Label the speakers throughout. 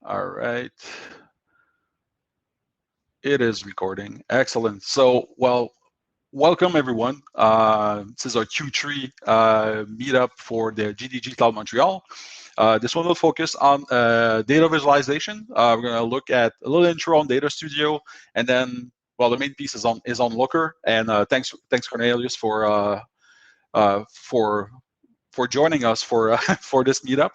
Speaker 1: All right. It is recording. Excellent. So, well, welcome everyone. This is our Q3 meetup for the GDG Cloud Montreal. This one will focus on data visualization. We're going to look at a little intro on Data Studio, and then, well, the main piece is on Looker. And thanks Cornelius for joining us for for this meetup.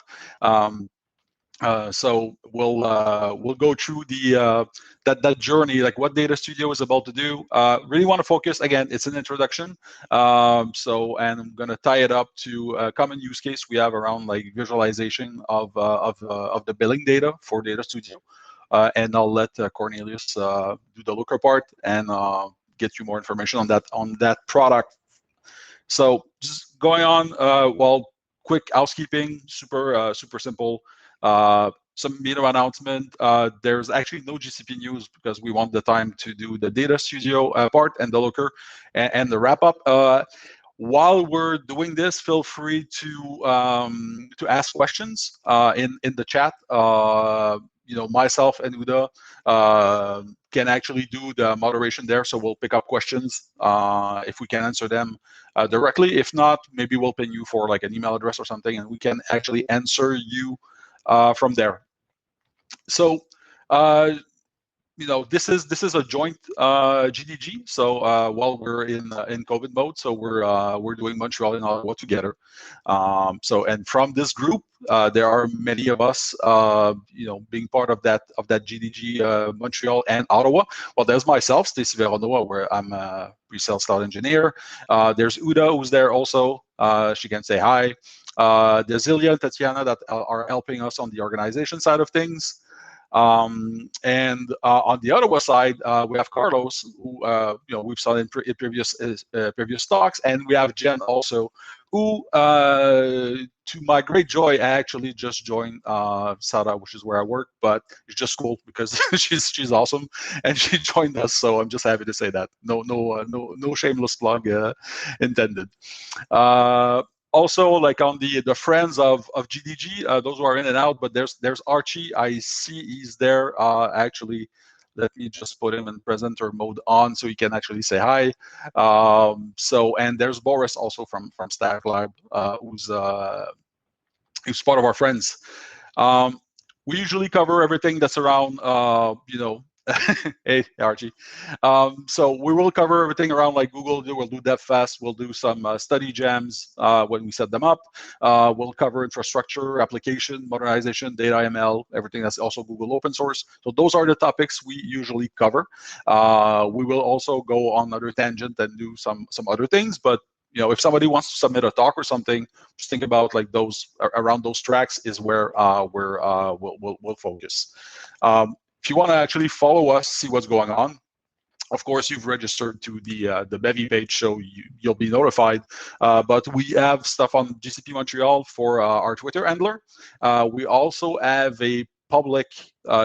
Speaker 1: So we'll go through the that journey, like what Data Studio is about to do. Really want to focus again. It's an introduction. So and I'm going to tie it up to a common use case we have around like visualization of the billing data for Data Studio. And I'll let Cornelius do the Looker part and get you more information on that product. So just going on. Well, quick housekeeping. Super simple. Some Meetup announcement. There's actually no GCP news because we want the time to do the Data Studio part and the Looker and the wrap up. While we're doing this, feel free to ask questions in the chat. Myself and Uda can actually do the moderation there, so we'll pick up questions if we can answer them directly. If not, maybe we'll ping you for like an email address or something, and we can actually answer you from there. So, this is a joint GDG. So while we're in COVID mode, so we're doing Montreal and Ottawa together. And from this group, there are many of us, being part of that GDG Montreal and Ottawa. Well, there's myself, Stacy Veronova, where I'm a pre-sales cloud engineer. There's Uda, who's there also. She can say hi. There's Ilya and Tatiana that are helping us on the organization side of things. And on the Ottawa side, we have Carlos, who we've saw in previous talks, and we have Jen also, who, to my great joy, actually just joined SADA, which is where I work, but it's just cool because she's awesome, and she joined us. So I'm just happy to say that. No shameless plug intended. Also, like on the friends of GDG, those who are in and out, but there's Archie. I see he's there. Actually, let me just put him in presenter mode on so he can actually say hi. And there's Boris also from Stack Lab, who's part of our friends. We usually cover everything that's around, hey, Archie. So we will cover everything around like Google. We'll do DevFest. We'll do some study jams when we set them up. We'll cover infrastructure, application, modernization, data ML, everything that's also Google open source. So those are the topics we usually cover. We will also go on another tangent and do some other things, but if somebody wants to submit a talk or something, just think about like those around those tracks is where we'll focus. If you want to actually follow us, see what's going on, of course, you've registered to the Bevy page, so you'll be notified. But we have stuff on GCP Montreal for our Twitter handler. We also have a public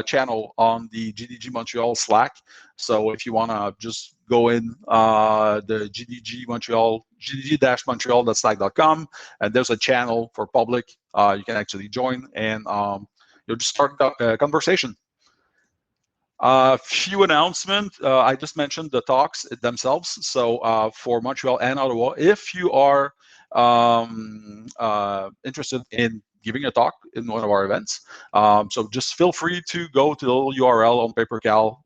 Speaker 1: channel on the GDG Montreal Slack. So if you want to just go in the GDG Montreal, gdg-montreal.slack.com, and there's a channel for public. You can actually join, and you'll just start a conversation. Few announcements. I just mentioned the talks themselves. So for Montreal and Ottawa, if you are interested in giving a talk in one of our events, so just feel free to go to the little URL on PaperCal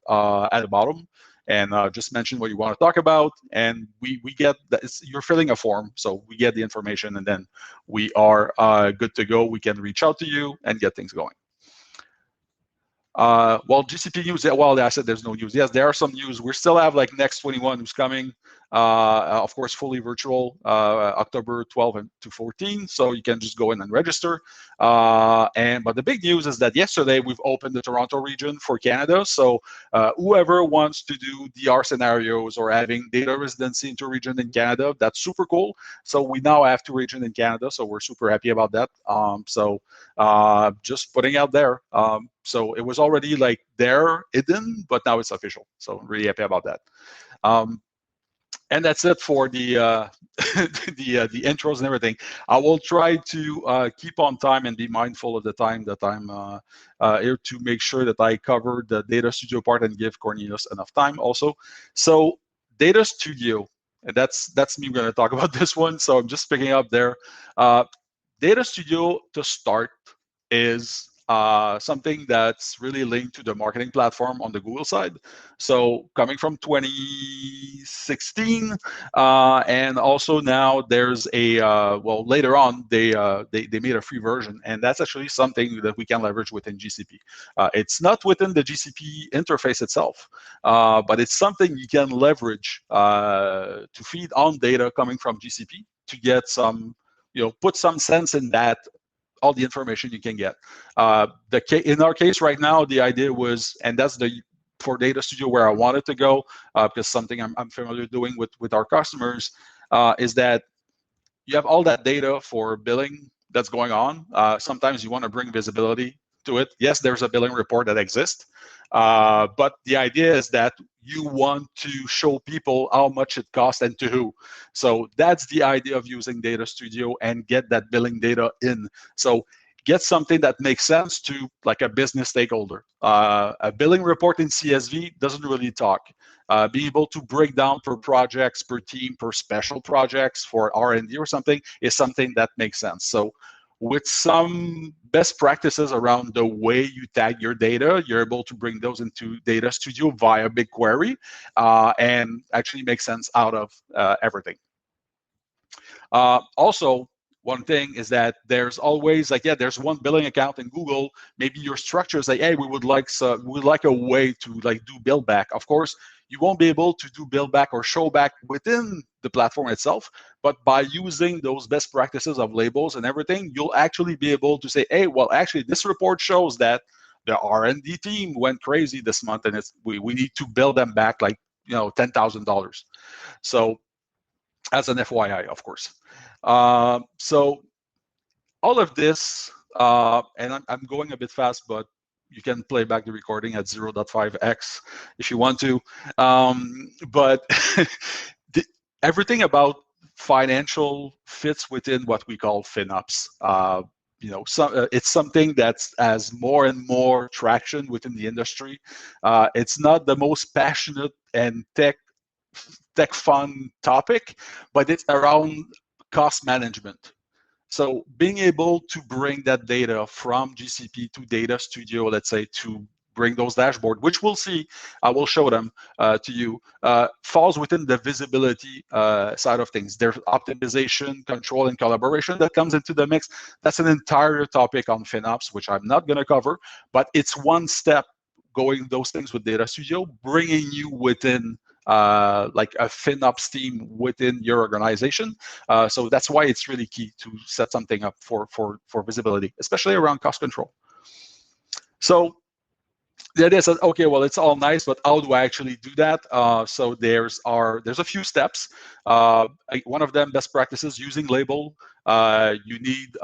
Speaker 1: at the bottom and just mention what you want to talk about. And we get that you're filling a form, so we get the information, and then we are good to go. We can reach out to you and get things going. Well, GCP news, well, I said there's no news. Yes, there are some news. We still have like Next 21 who's coming. Of course, fully virtual, October 12 to 14. So you can just go in and register. But the big news is that yesterday we've opened the Toronto region for Canada. So whoever wants to do DR scenarios or having data residency into a region in Canada, that's super cool. So we now have 2 regions in Canada. So we're super happy about that. Just putting out there. So it was already like there hidden, but now it's official. So I'm really happy about that. And that's it for the the intros and everything. I will try to keep on time and be mindful of the time that I'm here to make sure that I cover the Data Studio part and give Cornelius enough time also. So Data Studio, and that's me going to talk about this one. So I'm just picking up there. Data Studio to start is something that's really linked to the marketing platform on the Google side. So coming from 2016, and also now there's a well, later on they made a free version, and that's actually something that we can leverage within GCP. It's not within the GCP interface itself, but it's something you can leverage to feed on data coming from GCP to get some, put some sense in that, all the information you can get. In our case right now, the idea was, and that's for Data Studio where I wanted to go, because something I'm familiar doing with our customers, is that you have all that data for billing that's going on. Sometimes you want to bring visibility to it. Yes, there's a billing report that exists, but the idea is that you want to show people how much it costs and to who. So that's the idea of using Data Studio and get that billing data in. So get something that makes sense to like a business stakeholder. A billing report in CSV doesn't really talk. Being able to break down per projects, per team, per special projects for R&D or something is something that makes sense. So with some best practices around the way you tag your data, you're able to bring those into Data Studio via BigQuery and actually make sense out of everything. Also, one thing is that there's always like, there's one billing account in Google. Maybe your structure is like, hey, we would like a way to like do bill back. Of course, you won't be able to do bill back or show back within the platform itself, but by using those best practices of labels and everything, you'll actually be able to say, hey, well, actually, this report shows that the R&D team went crazy this month, and we need to bill them back like $10,000. So as an FYI, of course. So all of this, and I'm going a bit fast, but you can play back the recording at 0.5x if you want to. But everything about financial fits within what we call FinOps. It's something that has more and more traction within the industry. It's not the most passionate and tech fun topic, but it's around cost management. So being able to bring that data from GCP to Data Studio, let's say, to bring those dashboards, which we'll see, I will show them to you, falls within the visibility side of things. There's optimization, control, and collaboration that comes into the mix. That's an entire topic on FinOps, which I'm not going to cover, but it's one step going those things with Data Studio, bringing you within like a FinOps team within your organization. So that's why it's really key to set something up for visibility, especially around cost control. So the idea is that, okay, well, it's all nice, but how do I actually do that? So there's a few steps. One of them, best practices, using label. You need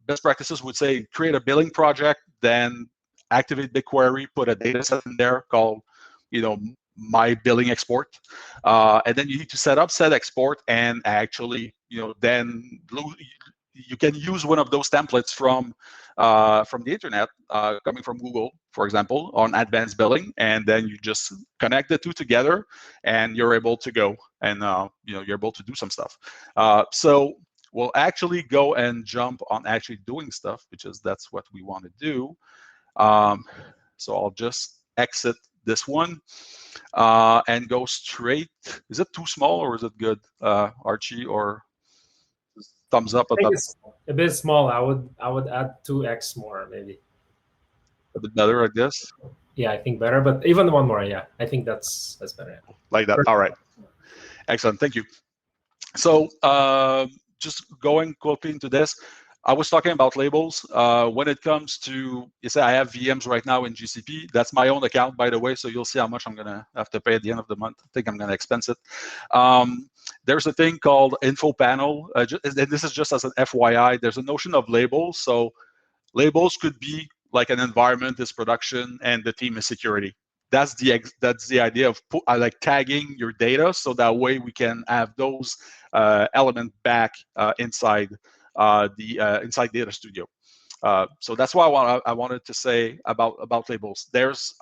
Speaker 1: best practices would say create a billing project, then activate BigQuery, put a data set in there called, my billing export, and then you need to set export, and actually, then you can use one of those templates from the internet, coming from Google, for example, on advanced billing, and then you just connect the two together, and you're able to go, and you're able to do some stuff. So we'll actually go and jump on actually doing stuff, because that's what we want to do. So I'll just exit this one and go straight. Is it too small or is it good, Archie? Or thumbs up?
Speaker 2: I think it's a bit small. I would add 2x more, maybe.
Speaker 1: A bit better, I guess.
Speaker 2: Yeah, I think better, but even one more, yeah, I think that's better.
Speaker 1: Like that. All right. Excellent. Thank you. So just going quickly into this. I was talking about labels. When it comes to, you say I have VMs right now in GCP. That's my own account, by the way, so you'll see how much I'm going to have to pay at the end of the month. I think I'm going to expense it. There's a thing called info panel, and this is just as an FYI. There's a notion of labels. So labels could be like an environment is production and the team is security. that's the idea of like tagging your data, so that way we can have those elements back inside inside Data Studio. So that's why I wanted to say about labels.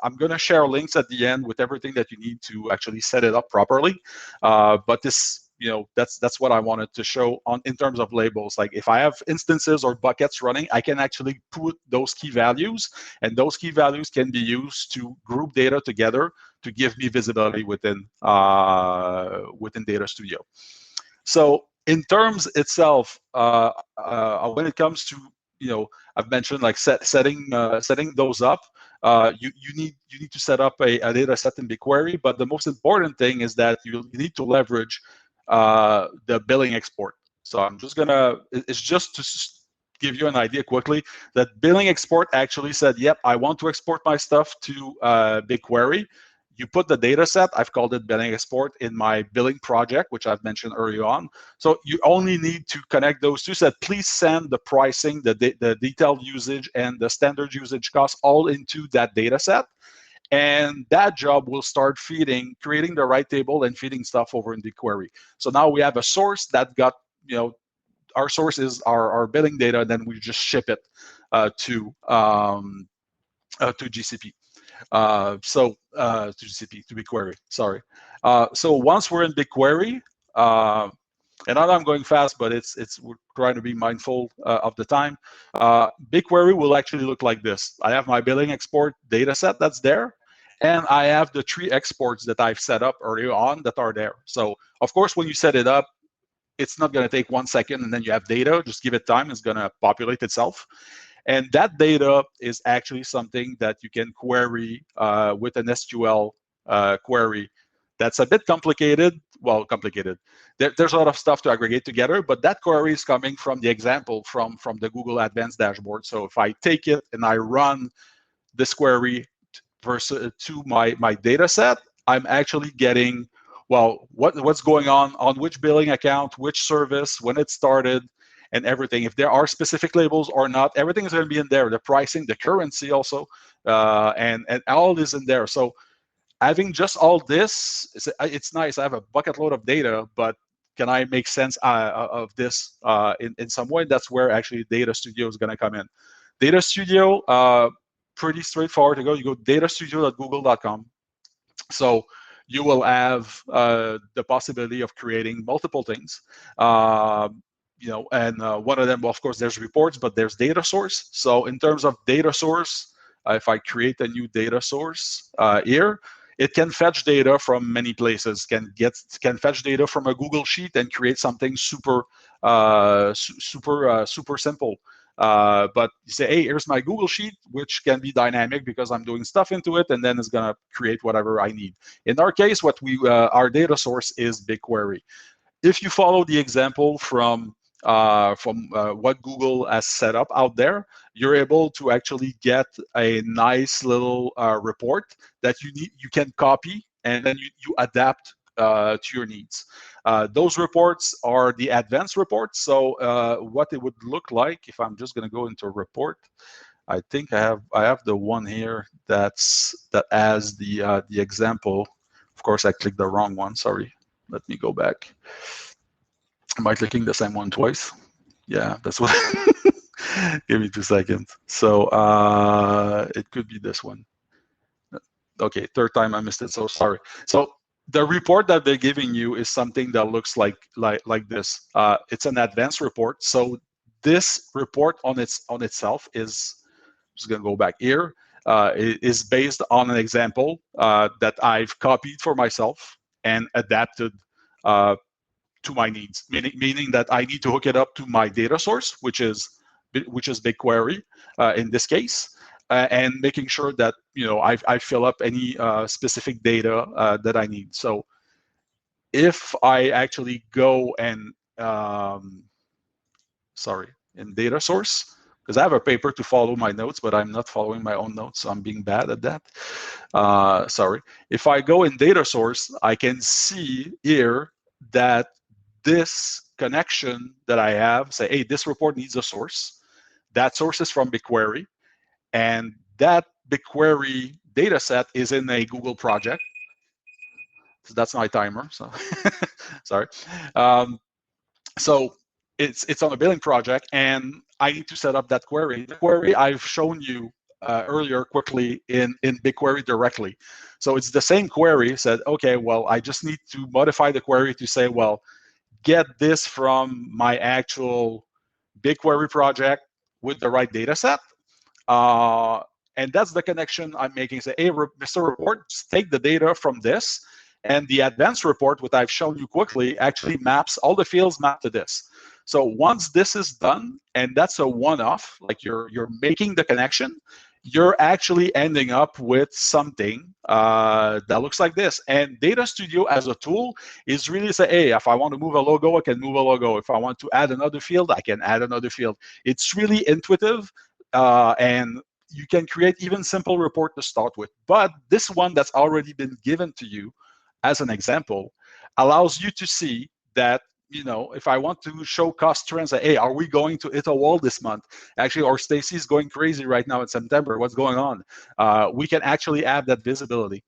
Speaker 1: I'm going to share links at the end with everything that you need to actually set it up properly. But this, that's what I wanted to show in terms of labels. Like if I have instances or buckets running, I can actually put those key values, and those key values can be used to group data together to give me visibility within Data Studio. So in terms itself, when it comes to, I've mentioned like setting those up. You need to set up a data set in BigQuery, but the most important thing is that you need to leverage the billing export. So I'm just gonna, it's just to give you an idea quickly, that billing export actually said, yep, I want to export my stuff to BigQuery. You put the data set, I've called it billing export, in my billing project, which I've mentioned earlier on. So you only need to connect those two. Said, please send the pricing, the detailed usage, and the standard usage costs all into that data set. And that job will start creating the right table and feeding stuff over in BigQuery. So now we have a source that got, our source is our billing data, and then we just ship it to GCP. To GCP, to BigQuery, sorry. So once we're in BigQuery, and I know I'm going fast, but we're trying to be mindful of the time. BigQuery will actually look like this. I have my billing export data set that's there, and I have the 3 exports that I've set up earlier on that are there. So of course, when you set it up, it's not going to take 1 second and then you have data. Just give it time. It's going to populate itself. And that data is actually something that you can query with an SQL query. That's a bit complicated. Well, complicated. There's a lot of stuff to aggregate together, but that query is coming from the example from the Google Advanced Dashboard. So if I take it and I run this query to my data set, I'm actually getting, well, what's going on which billing account, which service, when it started, and everything. If there are specific labels or not, everything is going to be in there. The pricing, the currency also, and all is in there. So having just all this, it's nice. I have a bucket load of data, but can I make sense of this in some way? That's where actually Data Studio is going to come in. Data Studio, pretty straightforward to go. You go datastudio.google.com. So you will have the possibility of creating multiple things. And one of them, well, of course, there's reports, but there's data source. So in terms of data source, if I create a new data source here, it can fetch data from many places. Can fetch data from a Google Sheet and create something super simple. But you say, hey, here's my Google Sheet, which can be dynamic because I'm doing stuff into it, and then it's gonna create whatever I need. In our case, our data source is BigQuery. If you follow the example from what Google has set up out there, you're able to actually get a nice little report that you can copy, and then you adapt to your needs. Those reports are the advanced reports. So what it would look like, if I'm just going to go into a report, I think I have the one here that has the example. Of course, I clicked the wrong one. Sorry. Let me go back. Am I clicking the same one twice? Yeah, that's what. Give me 2 seconds. So it could be this one. Okay, third time I missed it. So sorry. So the report that they're giving you is something that looks like this. It's an advanced report. So this report on itself is, just gonna go back here. Is based on an example that I've copied for myself and adapted to my needs, meaning that I need to hook it up to my data source, which is BigQuery in this case, and making sure that I fill up any specific data that I need. So if I actually go and in data source, because I have a paper to follow my notes, but I'm not following my own notes, so I'm being bad at that. Sorry. If I go in data source, I can see here that this connection that I have, say, hey, this report needs a source. That source is from BigQuery, and that BigQuery data set is in a Google project. So that's my timer. So sorry. So it's on a billing project, and I need to set up that query. The query I've shown you earlier quickly in Bigquery directly. So it's the same query. Said, okay, well, I just need to modify the query to say, well, get this from my actual Bigquery project with the right data set. And that's the connection I'm making. Say, hey, Mr. Report, just take the data from this, and the advanced report, what I've shown you quickly, actually maps, all the fields map to this. So once this is done, and that's a one-off, like you're making the connection, you're actually ending up with something that looks like this. And Data Studio as a tool is really say, hey, if I want to move a logo, I can move a logo. If I want to add another field, I can add another field. It's really intuitive, and you can create even simple report to start with. But this one that's already been given to you as an example allows you to see that, you know, if I want to show cost trends, like, hey, are we going to hit a wall this month? Actually, or Stacy's going crazy right now in September. What's going on? We can actually add that visibility.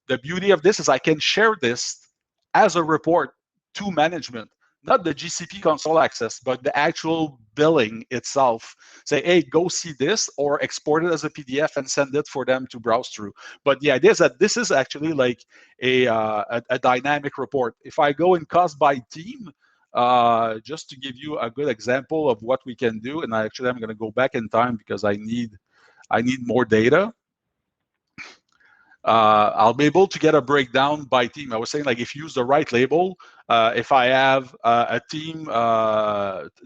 Speaker 1: The beauty of this is I can share this as a report to management, not the GCP console access, but the actual billing itself. Say, hey, go see this, or export it as a PDF and send it for them to browse through. But the idea is that this is actually like a dynamic report. If I go in cost by team, just to give you a good example of what we can do, and I'm going to go back in time because I need more data. I'll be able to get a breakdown by team. I was saying, like, if you use the right label, if I have a team,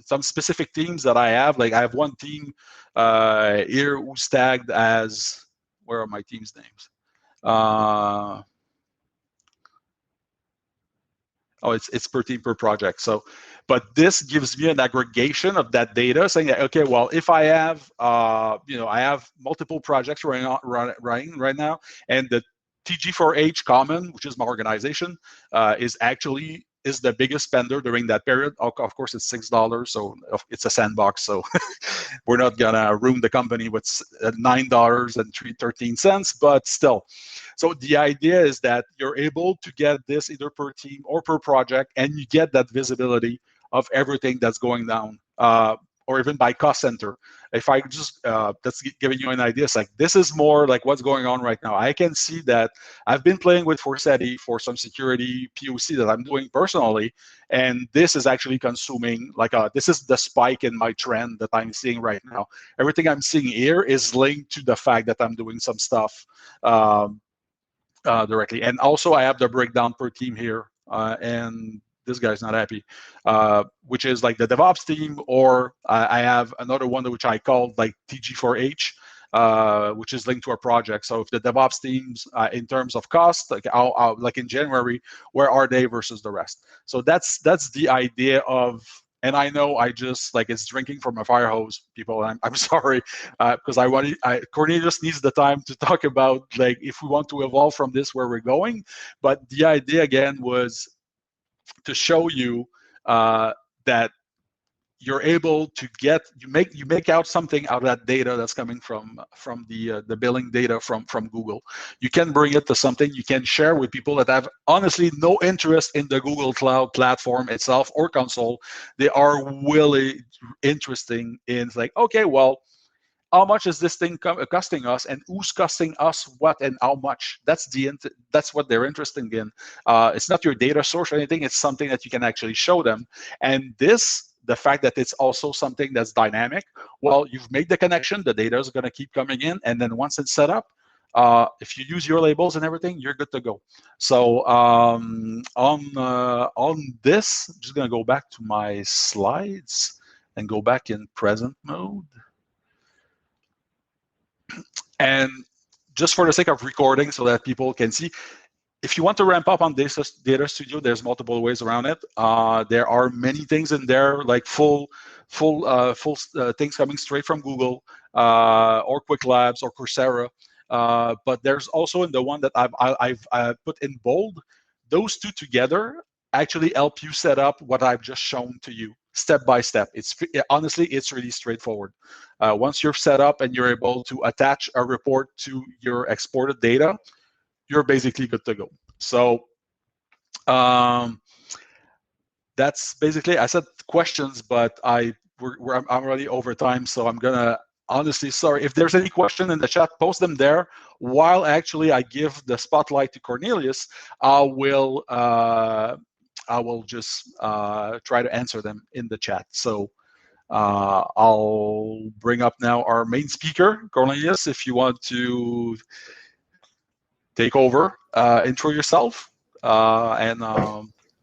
Speaker 1: some specific teams that I have, like I have one team here who's tagged as, where are my team's names? Oh, it's per team per project. So, but this gives me an aggregation of that data, saying that, okay, well, if I have, I have multiple projects running right now, and the TG4H common, which is my organization, is the biggest spender during that period. Of course, it's $6, so it's a sandbox. So we're not gonna ruin the company with $9.13, but still. So the idea is that you're able to get this either per team or per project, and you get that visibility of everything that's going down, or even by cost center. If I just, that's giving you an idea, it's like, this is more like what's going on right now. I can see that I've been playing with Forseti for some security POC that I'm doing personally, and this is actually consuming, like, this is the spike in my trend that I'm seeing right now. Everything I'm seeing here is linked to the fact that I'm doing some stuff directly. And also I have the breakdown per team here, and this guy's not happy, which is like the DevOps team, or I have another one which I call like TG4H, which is linked to a project. So if the DevOps teams, in terms of cost, like like in January, where are they versus the rest? So that's the idea of. And I know I just, like, it's drinking from a fire hose, people. I'm sorry, because Cornelius needs the time to talk about, like, if we want to evolve from this, where we're going. But the idea again was to show you that you're able to get, you make out something out of that data that's coming from the billing data from Google. You can bring it to something you can share with people that have honestly no interest in the Google Cloud platform itself or console. They are really interesting in, like, okay, well, how much is this thing costing us, and who's costing us what and how much? That's what they're interested in. It's not your data source or anything. It's something that you can actually show them. And the fact that it's also something that's dynamic, well, you've made the connection, the data is going to keep coming in, and then once it's set up, if you use your labels and everything, you're good to go. So on this, I'm just going to go back to my slides and go back in present mode. And just for the sake of recording so that people can see, if you want to ramp up on Data Studio, there's multiple ways around it. There are many things in there, like full things coming straight from Google, or Quick Labs or Coursera. But there's also in the one that I've put in bold, those two together actually help you set up what I've just shown to you. step by step. Honestly, it's really straightforward. Once you're set up and you're able to attach a report to your exported data, you're basically good to go. So that's basically, I said questions, but I'm already over time, so I'm gonna honestly, sorry if there's any question in the chat, post them there. While actually I give the spotlight to Cornelius, I will just try to answer them in the chat. So I'll bring up now our main speaker, Cornelius, if you want to take over, intro yourself, and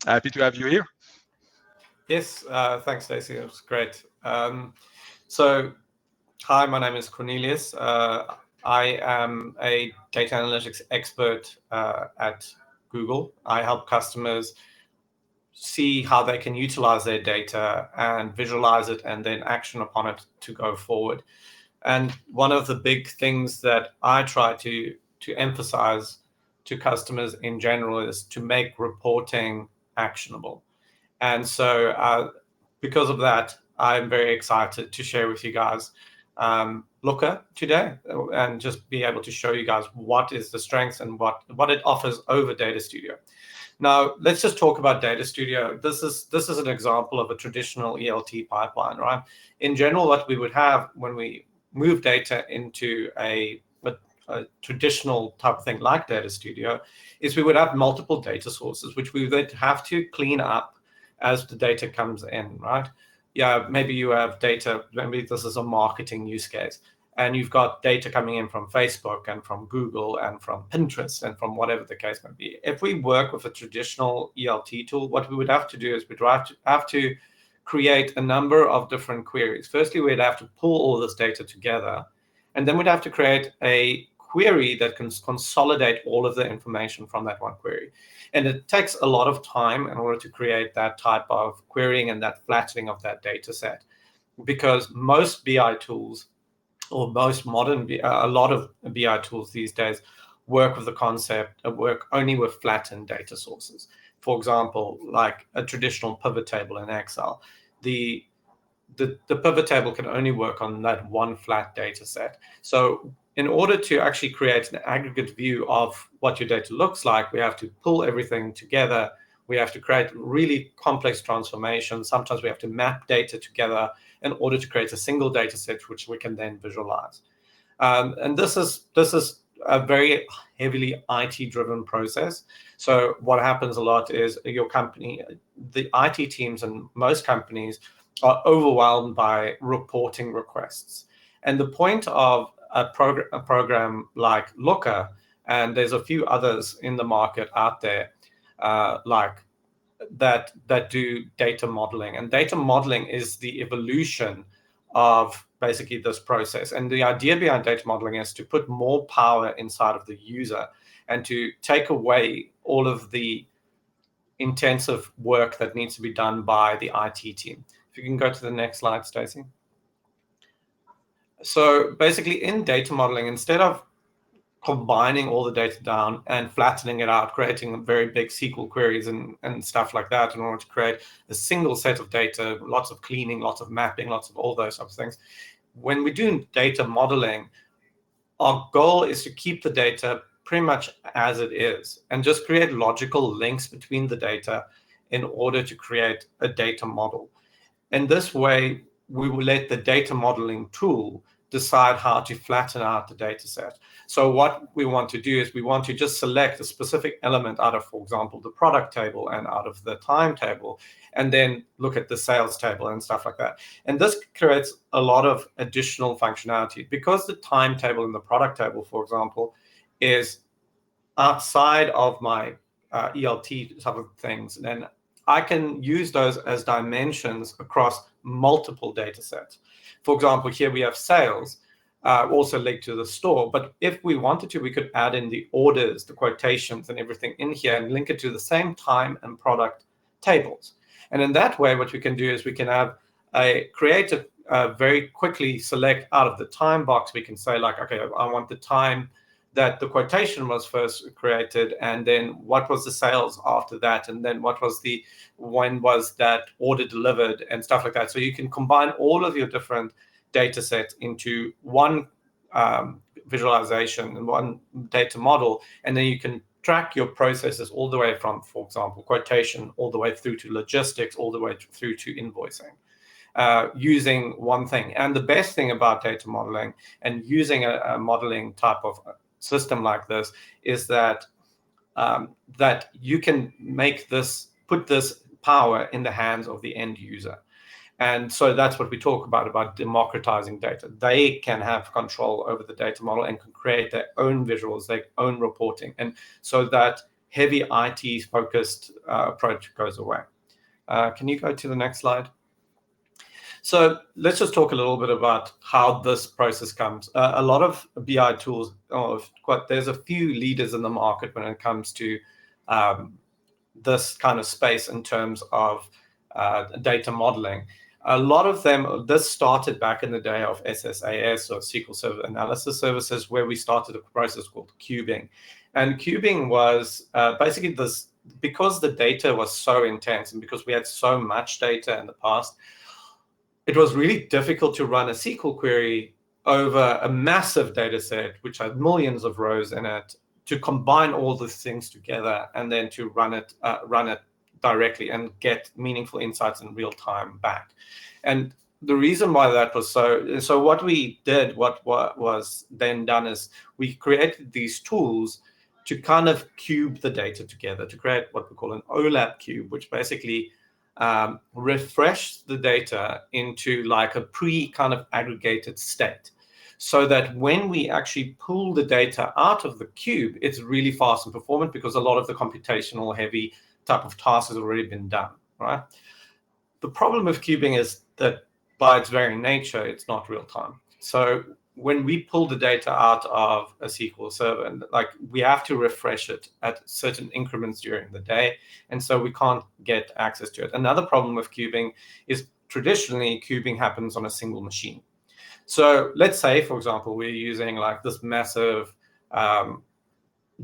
Speaker 1: happy to have you here.
Speaker 3: Yes, thanks, Stacey. It was great. So, hi, my name is Cornelius. I am a data analytics expert at Google. I help customers see how they can utilize their data and visualize it and then action upon it to go forward. And one of the big things that I try to emphasize to customers in general is to make reporting actionable. And so because of that, I'm very excited to share with you guys Looker today and just be able to show you guys what is the strengths and what it offers over Data Studio. Now, let's just talk about Data Studio. This is an example of a traditional ELT pipeline, right? In general, what we would have when we move data into a traditional type of thing like Data Studio is we would have multiple data sources, which we would have to clean up as the data comes in, right? Yeah, maybe you have data, maybe this is a marketing use case, and you've got data coming in from Facebook and from Google and from Pinterest and from whatever the case may be. If we work with a traditional ELT tool, what we would have to do is we'd have to create a number of different queries. Firstly, we'd have to pull all this data together, and then we'd have to create a query that can consolidate all of the information from that one query. And it takes a lot of time in order to create that type of querying and that flattening of that data set, because most BI tools, or most modern, a lot of BI tools these days work with the concept of work only with flattened data sources. For example, like a traditional pivot table in Excel, the pivot table can only work on that one flat data set. So in order to actually create an aggregate view of what your data looks like, we have to pull everything together. We have to create really complex transformations. Sometimes we have to map data together in order to create a single data set, which we can then visualize. And this is a very heavily IT-driven process. So what happens a lot is your company, the IT teams in most companies are overwhelmed by reporting requests. And the point of a program like Looker, and there's a few others in the market out there, like that do data modeling. And data modeling is the evolution of basically this process. And the idea behind data modeling is to put more power inside of the user and to take away all of the intensive work that needs to be done by the IT team. If you can go to the next slide, Stacey. So basically in data modeling, instead of combining all the data down and flattening it out, creating very big SQL queries and stuff like that in order to create a single set of data, lots of cleaning, lots of mapping, lots of all those types of things. When we do data modeling, our goal is to keep the data pretty much as it is and just create logical links between the data in order to create a data model. In this way, we will let the data modeling tool decide how to flatten out the data set. So what we want to do is we want to just select a specific element out of, for example, the product table and out of the time table, and then look at the sales table and stuff like that. And this creates a lot of additional functionality because the time table and the product table, for example, is outside of my ELT type of things. Then I can use those as dimensions across multiple data sets. For example, here we have sales, also linked to the store. But if we wanted to, we could add in the orders, the quotations, and everything in here and link it to the same time and product tables. And in that way, what we can do is we can have create a very quickly select out of the time box. We can say like, okay, I want the time, that the quotation was first created, and then what was the sales after that, and then when was that order delivered and stuff like that. So you can combine all of your different data sets into one visualization and one data model, and then you can track your processes all the way from, for example, quotation, all the way through to logistics, all the way through to invoicing, using one thing. And the best thing about data modeling and using a modeling type of system like this is that that you can put this power in the hands of the end user. And so that's what we talk about democratizing data. They can have control over the data model and can create their own visuals, their own reporting. And so that heavy IT-focused approach goes away. Can you go to the next slide? So let's just talk a little bit about how this process comes. A lot of BI tools, there's a few leaders in the market when it comes to this kind of space in terms of data modeling. A lot of them, this started back in the day of SSAS, or SQL Server Analysis Services, where we started a process called cubing. And cubing was basically this, because the data was so intense and because we had so much data in the past, it was really difficult to run a SQL query over a massive data set, which had millions of rows in it, to combine all these things together and then to run it directly and get meaningful insights in real time back. And the reason why that was so what we did, what was then done, is we created these tools to kind of cube the data together, to create what we call an OLAP cube, which basically refresh the data into like a kind of aggregated state, so that when we actually pull the data out of the cube, it's really fast and performant, because a lot of the computational heavy type of task has already been done, right? The problem with cubing is that by its very nature, it's not real time. So when we pull the data out of a SQL server, and we have to refresh it at certain increments during the day, and so we can't get access to it. Another problem with cubing is traditionally cubing happens on a single machine. So let's say, for example, we're using this massive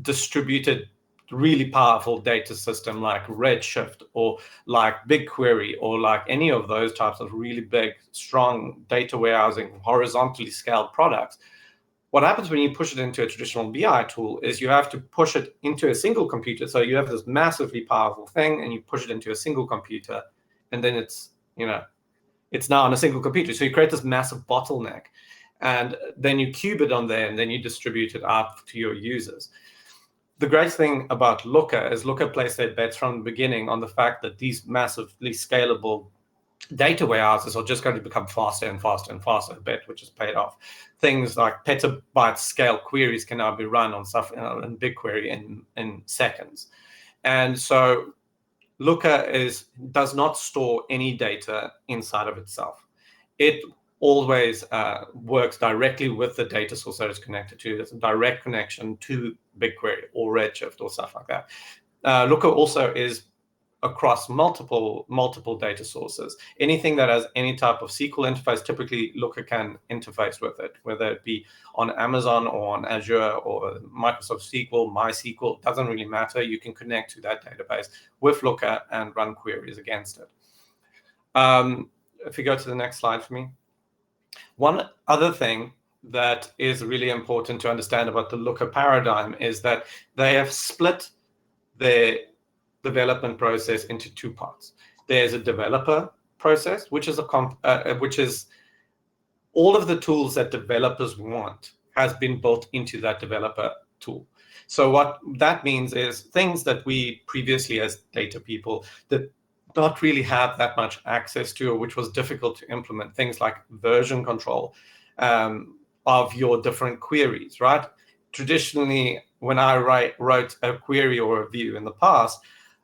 Speaker 3: distributed, really powerful data system like Redshift or like Bigquery or like any of those types of really big, strong data warehousing, horizontally scaled products. What happens when you push it into a traditional BI tool is you have to push it into a single computer. So you have this massively powerful thing and you push it into a single computer, and then it's now on a single computer. So you create this massive bottleneck, and then you cube it on there, and then you distribute it out to your users. The great thing about Looker is Looker placed their bets from the beginning on the fact that these massively scalable data warehouses are just going to become faster and faster and faster, a bet which is paid off. Things like petabyte scale queries can now be run on stuff in BigQuery in seconds. And so Looker does not store any data inside of itself. It always works directly with the data source that it's connected to. There's a direct connection to BigQuery or Redshift or stuff like that. Looker also is across multiple data sources. Anything that has any type of SQL interface, typically Looker can interface with it, whether it be on Amazon or on Azure or Microsoft SQL, MySQL, doesn't really matter. You can connect to that database with Looker and run queries against it. If you go to the next slide for me. One other thing that is really important to understand about the Looker paradigm is that they have split their development process into two parts. There's a developer process, which is all of the tools that developers want has been built into that developer tool. So what that means is things that we previously as data people did not really have that much access to, or which was difficult to implement, things like version control of your different queries, right? Traditionally, when I wrote a query or a view in the past,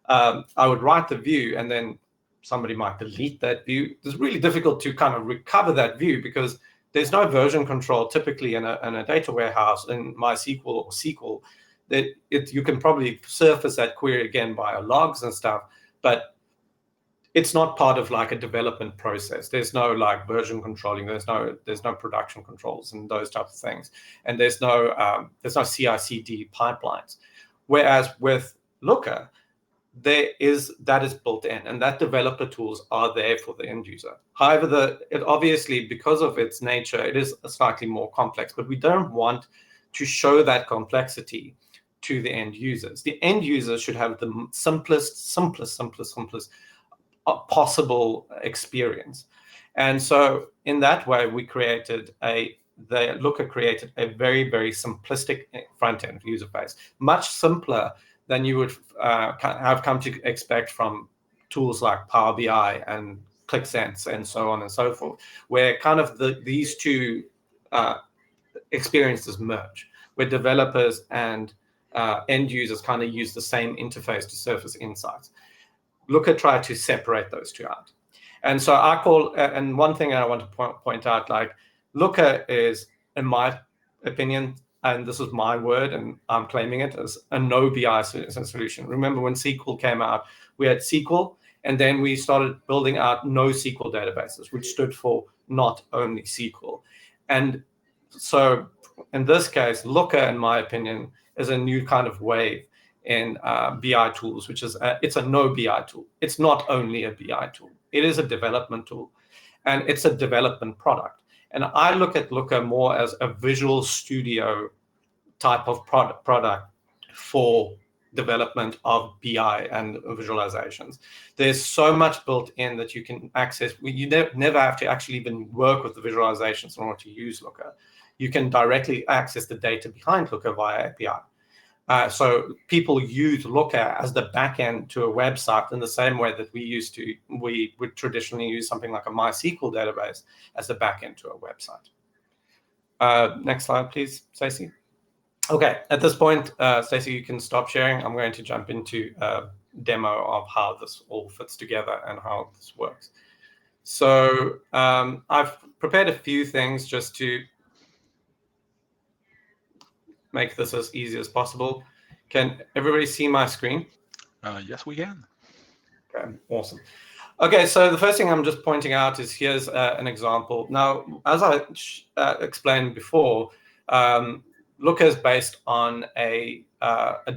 Speaker 3: I would write the view and then somebody might delete that view. It's really difficult to kind of recover that view because there's no version control typically in a data warehouse in MySQL or SQL. You can probably surface that query again via logs and stuff, but it's not part of like a development process. There's no like version controlling. There's no production controls and those types of things. And there's no CI/CD pipelines. Whereas with Looker, that is built in, and that developer tools are there for the end user. However, it obviously, because of its nature, it is slightly more complex, but we don't want to show that complexity to the end users. The end users should have the simplest possible experience. And so in that way, Looker created a very, very simplistic front-end user face, much simpler than you would have come to expect from tools like Power BI and ClickSense and so on and so forth, where kind of these two experiences merge, where developers and end users kind of use the same interface to surface insights. Looker tried to separate those two out. And so and one thing I want to point out, like Looker is, in my opinion, and this is my word, and I'm claiming it as a no BI solution. Remember when SQL came out, we had SQL, and then we started building out NoSQL databases, which stood for not only SQL. And so in this case, Looker, in my opinion, is a new kind of wave in BI tools, which is it's a no BI tool. It's not only a BI tool. It is a development tool, and it's a development product. And I look at Looker more as a Visual Studio type of product for development of BI and visualizations. There's so much built in that you can access. You never have to actually even work with the visualizations in order to use Looker. You can directly access the data behind Looker via API. So people use Looker as the backend to a website in the same way that we would traditionally use something like a MySQL database as the backend to a website. Next slide, please, Stacey. Okay, at this point, Stacey, you can stop sharing. I'm going to jump into a demo of how this all fits together and how this works. So I've prepared a few things just to make this as easy as possible. Can everybody see my screen?
Speaker 1: Yes, we can.
Speaker 3: Okay, awesome. Okay, so the first thing I'm just pointing out is here's an example. Now, as I explained before, Looker is based on a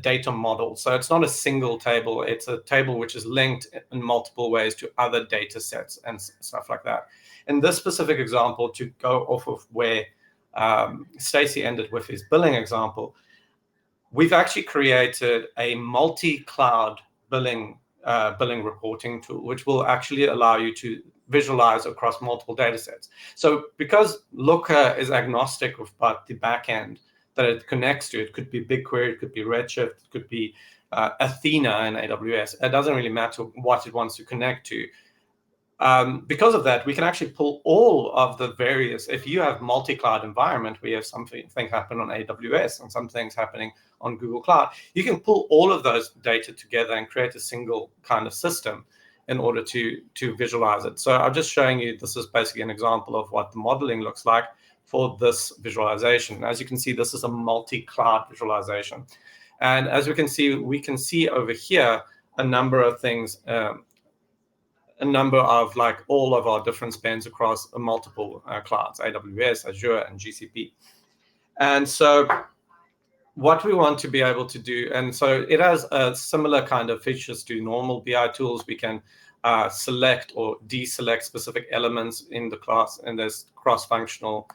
Speaker 3: data model. So it's not a single table. It's a table which is linked in multiple ways to other data sets and stuff like that. In this specific example, to go off of where Stacey ended with his billing example, we've actually created a multi-cloud billing reporting tool, which will actually allow you to visualize across multiple data sets. So because Looker is agnostic about the backend that it connects to, it could be Bigquery, it could be Redshift, it could be Athena in AWS. It doesn't really matter what it wants to connect to. Because of that, we can actually pull all of the various, if you have multi-cloud environment, we have something happen on AWS and some things happening on Google Cloud, you can pull all of those data together and create a single kind of system in order to visualize it. So I'm just showing you, this is basically an example of what the modeling looks like for this visualization. As you can see, this is a multi-cloud visualization. And as we can see over here a number of things, a number of like all of our different spends across multiple clouds, AWS, Azure, and GCP. And so what we want to be able to do, and so it has a similar kind of features to normal BI tools. We can select or deselect specific elements in the class, and there's cross-functional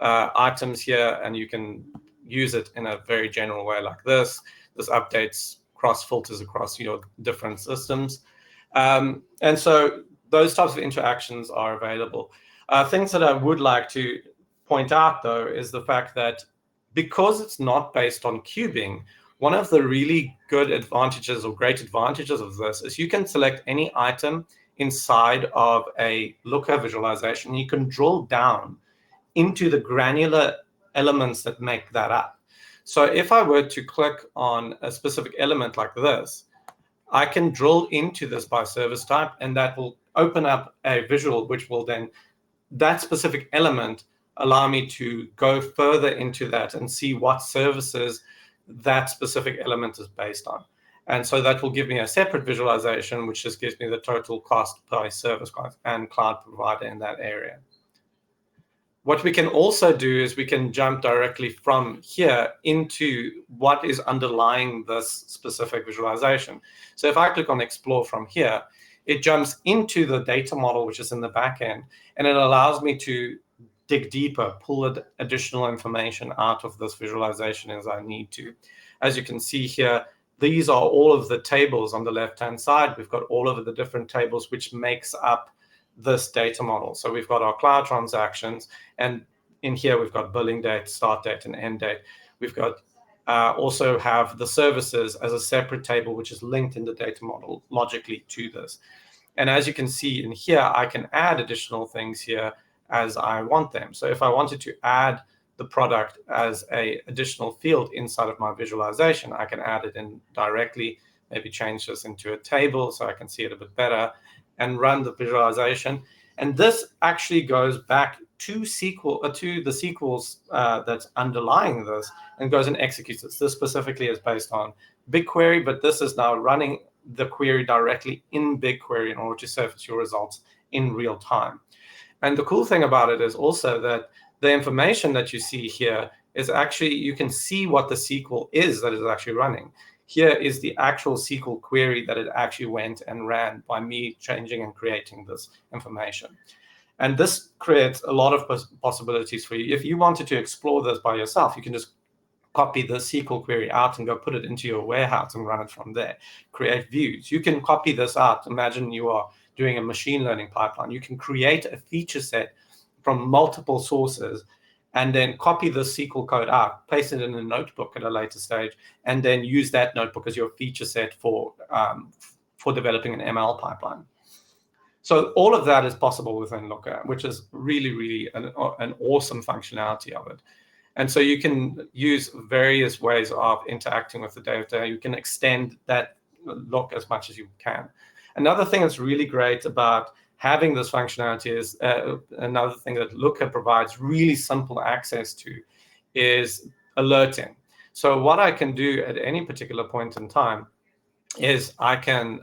Speaker 3: items here, and you can use it in a very general way like this. This updates cross-filters across your different systems. And so those types of interactions are available. Things that I would like to point out, though, is the fact that because it's not based on cubing, one of the really good advantages or great advantages of this is you can select any item inside of a Looker visualization. You can drill down into the granular elements that make that up. So if I were to click on a specific element like this, I can drill into this by service type, and that will open up a visual, which will then, that specific element, allow me to go further into that and see what services that specific element is based on. And so that will give me a separate visualization, which just gives me the total cost by service and cloud provider in that area. What we can also do is we can jump directly from here into what is underlying this specific visualization. So if I click on Explore from here, it jumps into the data model, which is in the back end, and it allows me to dig deeper, pull additional information out of this visualization as I need to. As you can see here, these are all of the tables on the left-hand side. We've got all of the different tables which makes up this data model. So we've got our cloud transactions, and in here we've got billing date, start date, and end date. We've got also have the services as a separate table, which is linked in the data model logically to this. And as you can see in here, I can add additional things here as I want them. So if I wanted to add the product as an additional field inside of my visualization, I can add it in directly, maybe change this into a table so I can see it a bit better, and run the visualization. And this actually goes back to the SQLs that's underlying this and goes and executes this. This specifically is based on Bigquery, but this is now running the query directly in Bigquery in order to surface your results in real time. And the cool thing about it is also that the information that you see here is actually, you can see what the SQL is that is actually running. Here is the actual SQL query that it actually went and ran by me changing and creating this information. And this creates a lot of possibilities for you. If you wanted to explore this by yourself, you can just copy the SQL query out and go put it into your warehouse and run it from there. Create views. You can copy this out. Imagine you are doing a machine learning pipeline. You can create a feature set from multiple sources and then copy the SQL code out, paste it in a notebook at a later stage, and then use that notebook as your feature set for developing an ML pipeline. So all of that is possible within Looker, which is really, really an awesome functionality of it. And so you can use various ways of interacting with the data. You can extend that look as much as you can. Another thing that's really great about having this functionality is another thing that Looker provides really simple access to is alerting. So what I can do at any particular point in time is I can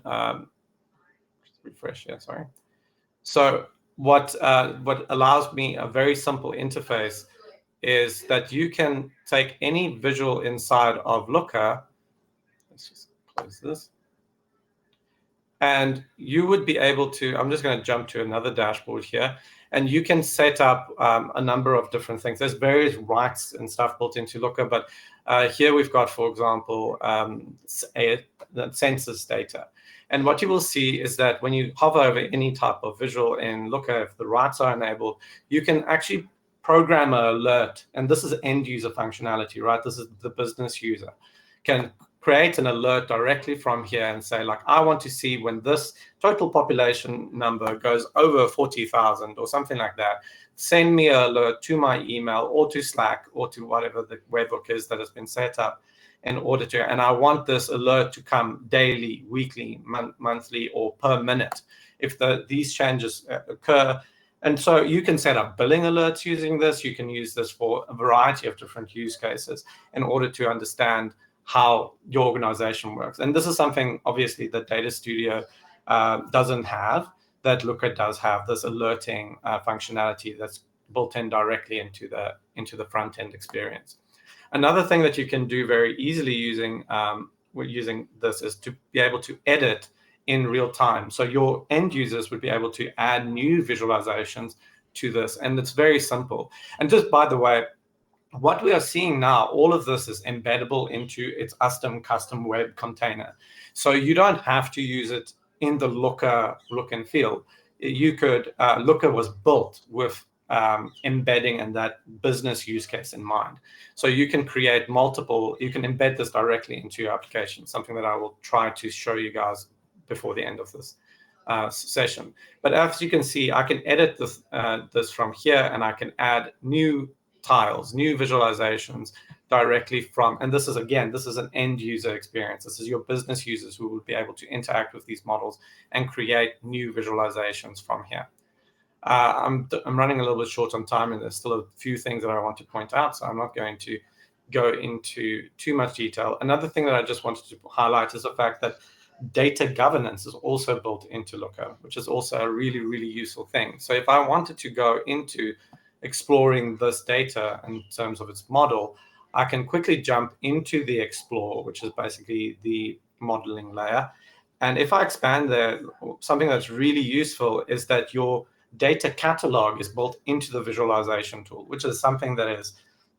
Speaker 3: refresh here, sorry. So what allows me a very simple interface is that you can take any visual inside of Looker. Let's just close this. And you would be able to, I'm just going to jump to another dashboard here, and you can set up a number of different things. There's various rights and stuff built into Looker, but here we've got, for example, census data. And what you will see is that when you hover over any type of visual in Looker, if the rights are enabled, you can actually program an alert. And this is end user functionality, right? This is the business user can create an alert directly from here and say, like, I want to see when this total population number goes over 40,000 or something like that, send me an alert to my email or to Slack or to whatever the webhook is that has been set up in order to, and I want this alert to come daily, weekly, monthly, or per minute if these changes occur. And so you can set up billing alerts using this. You can use this for a variety of different use cases in order to understand how your organization works. And this is something, obviously, that Data Studio doesn't have, that Looker does have, this alerting functionality that's built in directly into the front-end experience. Another thing that you can do very easily using this is to be able to edit in real time. So your end users would be able to add new visualizations to this, and it's very simple. And just by the way, what we are seeing now, all of this is embeddable into its custom web container. So you don't have to use it in the Looker look and feel. You could, Looker was built with embedding and that business use case in mind. So you can create multiple, you can embed this directly into your application, something that I will try to show you guys before the end of this session. But as you can see, I can edit this from here, and I can add new tiles, new visualizations directly from, and this is, again, this is an end user experience. This is your business users who would be able to interact with these models and create new visualizations from here. I'm running a little bit short on time, and there's still a few things that I want to point out, so I'm not going to go into too much detail. Another thing that I just wanted to highlight is the fact that data governance is also built into Looker, which is also a really, really useful thing. So if I wanted to go into exploring this data in terms of its model, I can quickly jump into the Explore, which is basically the modeling layer. And if I expand there, something that's really useful is that your data catalog is built into the visualization tool, which is something that is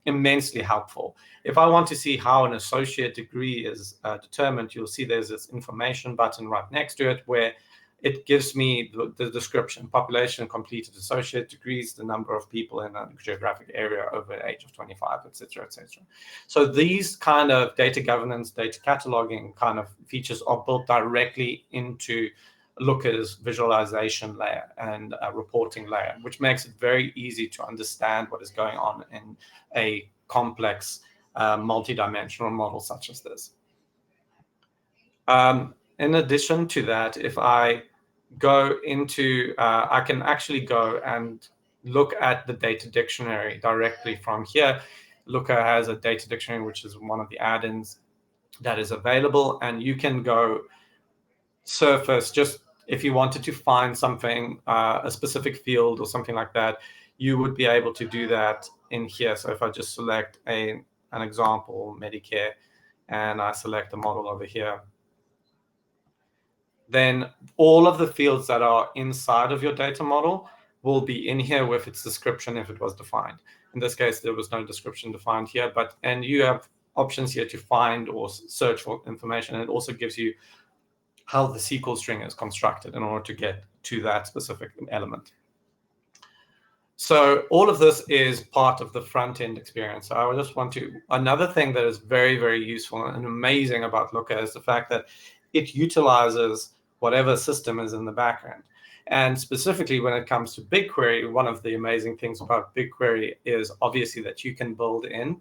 Speaker 3: immensely helpful. If I want to see how an associate degree is determined, you'll see there's this information button right next to it where it gives me the description: population, completed associate degrees, the number of people in a geographic area over the age of 25, etc., etc. So these kind of data governance, data cataloging kind of features are built directly into Looker's visualization layer and reporting layer, which makes it very easy to understand what is going on in a complex multi-dimensional model such as this. In addition to that, if I go into, I can actually go and look at the data dictionary directly from here. Looker has a data dictionary, which is one of the add-ins that is available, and you can go surface, just if you wanted to find something, a specific field or something like that, you would be able to do that in here. So if I just select an example, Medicare, and I select the model over here, then all of the fields that are inside of your data model will be in here with its description if it was defined. In this case, there was no description defined here, and you have options here to find or search for information. And it also gives you how the SQL string is constructed in order to get to that specific element. So all of this is part of the front-end experience. So I just want to, another thing that is very, very useful and amazing about Looker is the fact that it utilizes whatever system is in the background. And specifically when it comes to Bigquery, one of the amazing things about Bigquery is obviously that you can build in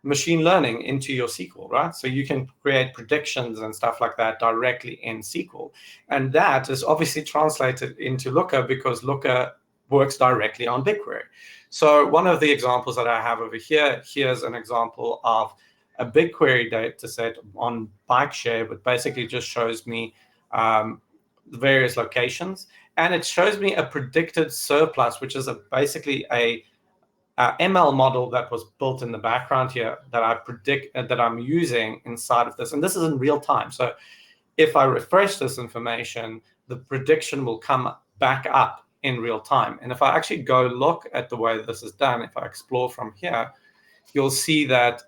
Speaker 3: machine learning into your SQL, right? So you can create predictions and stuff like that directly in SQL. And that is obviously translated into Looker because Looker works directly on Bigquery. So one of the examples that I have over here, here's an example of a Bigquery data set on bike share, but basically just shows me the various locations. And it shows me a predicted surplus, which is basically a ML model that was built in the background here that I predict that I'm using inside of this. And this is in real time. So if I refresh this information, the prediction will come back up in real time. And if I actually go look at the way this is done, if I explore from here, you'll see that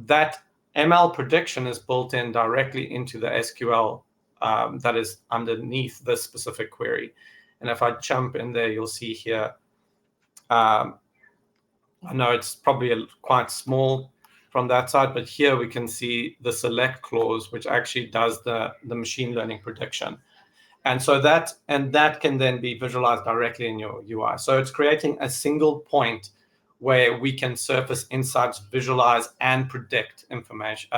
Speaker 3: that ML prediction is built in directly into the SQL that is underneath this specific query. And if I jump in there, you'll see here, I know it's probably quite small from that side, but here we can see the select clause, which actually does the machine learning prediction. And so that can then be visualized directly in your UI. So it's creating a single point where we can surface insights, visualize, and predict information,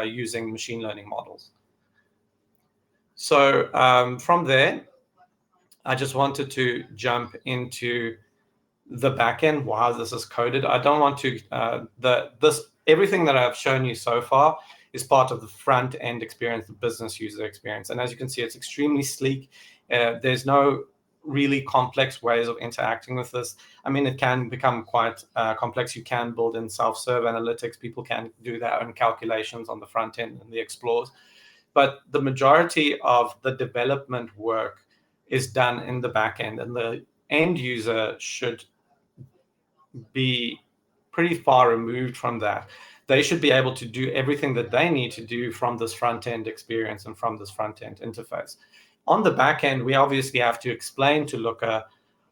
Speaker 3: using machine learning models. So from there, I just wanted to jump into the backend, while this is coded. I don't want to, everything that I've shown you so far is part of the front end experience, the business user experience. And as you can see, it's extremely sleek. There's no really complex ways of interacting with this. I mean, it can become quite complex. You can build in self-serve analytics. People can do their own calculations on the front end and the explores. But the majority of the development work is done in the back end, and the end user should be pretty far removed from that. They should be able to do everything that they need to do from this front-end experience and from this front-end interface. On the back end, we obviously have to explain to Looker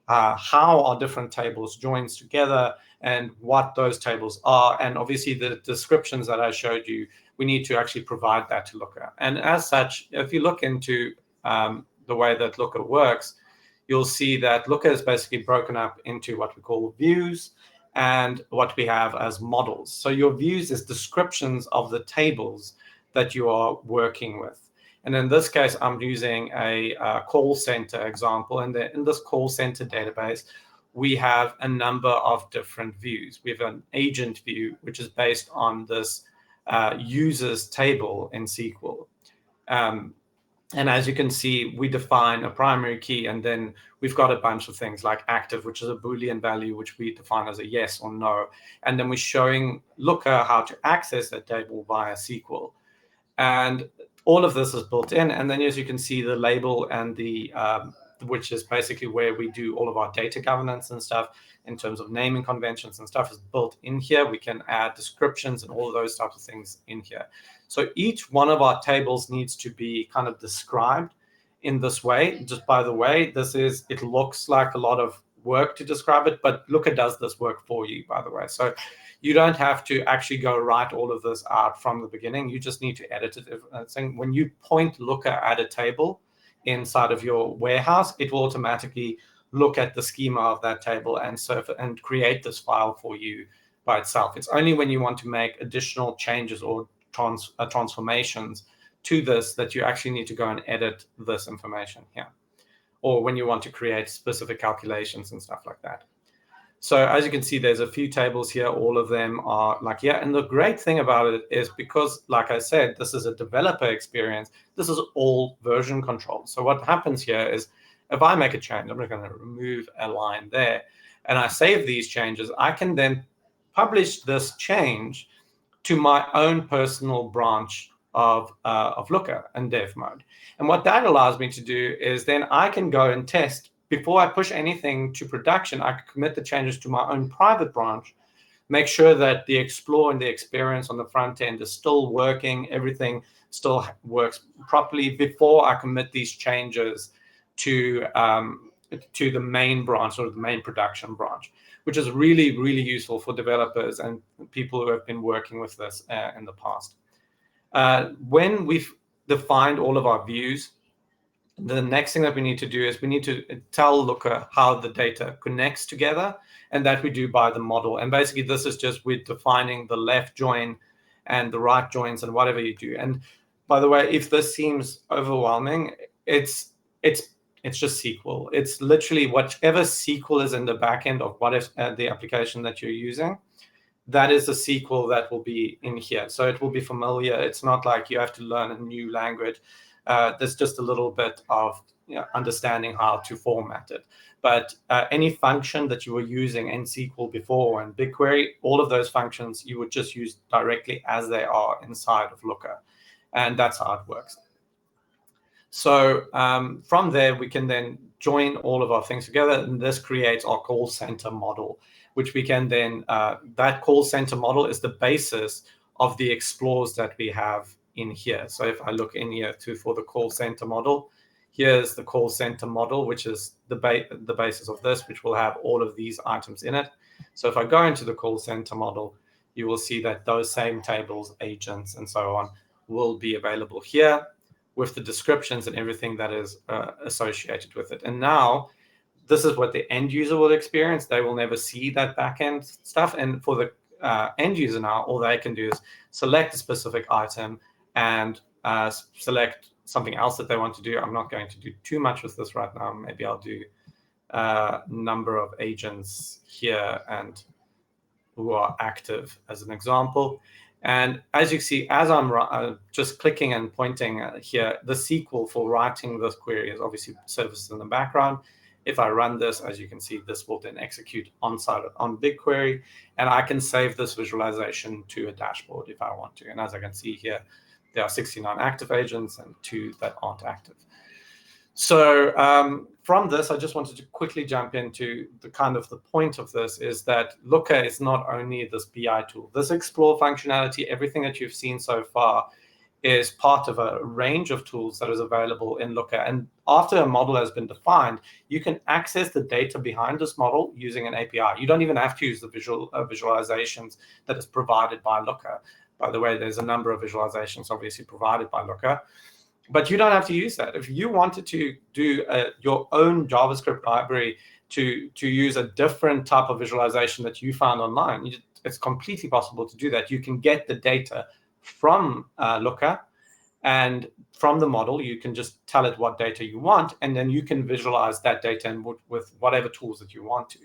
Speaker 3: how our different tables joins together and what those tables are. And obviously the descriptions that I showed you, we need to actually provide that to Looker. And as such, if you look into the way that Looker works, you'll see that Looker is basically broken up into what we call views and what we have as models. So your views is descriptions of the tables that you are working with. And in this case, I'm using a call center example. And in this call center database, we have a number of different views. We have an agent view, which is based on this users table in SQL. And as you can see, we define a primary key, and then we've got a bunch of things like active, which is a Boolean value, which we define as a yes or no. And then we're showing Looker how to access that table via SQL. And all of this is built in. And then as you can see, the label and the which is basically where we do all of our data governance and stuff in terms of naming conventions and stuff is built in here. We can add descriptions and all of those types of things in here. So each one of our tables needs to be kind of described in this way. Just by the way, it looks like a lot of work to describe it, but Looker does this work for you, by the way. So you don't have to actually go write all of this out from the beginning. You just need to edit it. When you point Looker at a table inside of your warehouse, it will automatically look at the schema of that table and surf it and create this file for you by itself. It's only when you want to make additional changes or transformations to this that you actually need to go and edit this information here, or when you want to create specific calculations and stuff like that. So as you can see, there's a few tables here. All of them are like here. And the great thing about it is because, like I said, this is a developer experience, this is all version control. So what happens here is if I make a change, I'm just going to remove a line there, and I save these changes, I can then publish this change to my own personal branch of Looker in dev mode. And what that allows me to do is then I can go and test. Before I push anything to production, I can commit the changes to my own private branch, make sure that the Explore and the experience on the front end is still working, everything still works properly before I commit these changes to the main branch or the main production branch, which is really, really useful for developers and people who have been working with this in the past. When we've defined all of our views, the next thing that we need to do is we need to tell Looker how the data connects together, and that we do by the model. And basically, this is just we're defining the left join and the right joins and whatever you do. And by the way, if this seems overwhelming, it's just SQL. It's literally whatever SQL is in the backend of the application that you're using. That is the SQL that will be in here. So it will be familiar. It's not like you have to learn a new language. There's just a little bit of understanding how to format it. But any function that you were using in SQL before and Bigquery, all of those functions you would just use directly as they are inside of Looker. And that's how it works. So from there, we can then join all of our things together. And this creates our call center model, which we can then, that call center model is the basis of the explores that we have in here. So if I look in here for the call center model, here's the call center model, which is the basis of this, which will have all of these items in it. So if I go into the call center model, you will see that those same tables, agents, and so on will be available here with the descriptions and everything that is associated with it. And now this is what the end user will experience. They will never see that backend stuff. And for the end user now, all they can do is select a specific item and select something else that they want to do. I'm not going to do too much with this right now. Maybe I'll do number of agents here and who are active as an example. And as you see, as I'm just clicking and pointing here, the SQL for writing this query is obviously services in the background. If I run this, as you can see, this will then execute on Bigquery, and I can save this visualization to a dashboard if I want to. And as I can see here, there are 69 active agents and 2 that aren't active. So from this, I just wanted to quickly jump into the point of this is that Looker is not only this BI tool. This Explore functionality, everything that you've seen so far, is part of a range of tools that is available in Looker. And after a model has been defined, you can access the data behind this model using an API. You don't even have to use the visualizations that is provided by Looker. By the way, there's a number of visualizations obviously provided by Looker, but you don't have to use that. If you wanted to do your own JavaScript library to use a different type of visualization that you found online, it's completely possible to do that. You can get the data from Looker, and from the model, you can just tell it what data you want, and then you can visualize that data with whatever tools that you want to.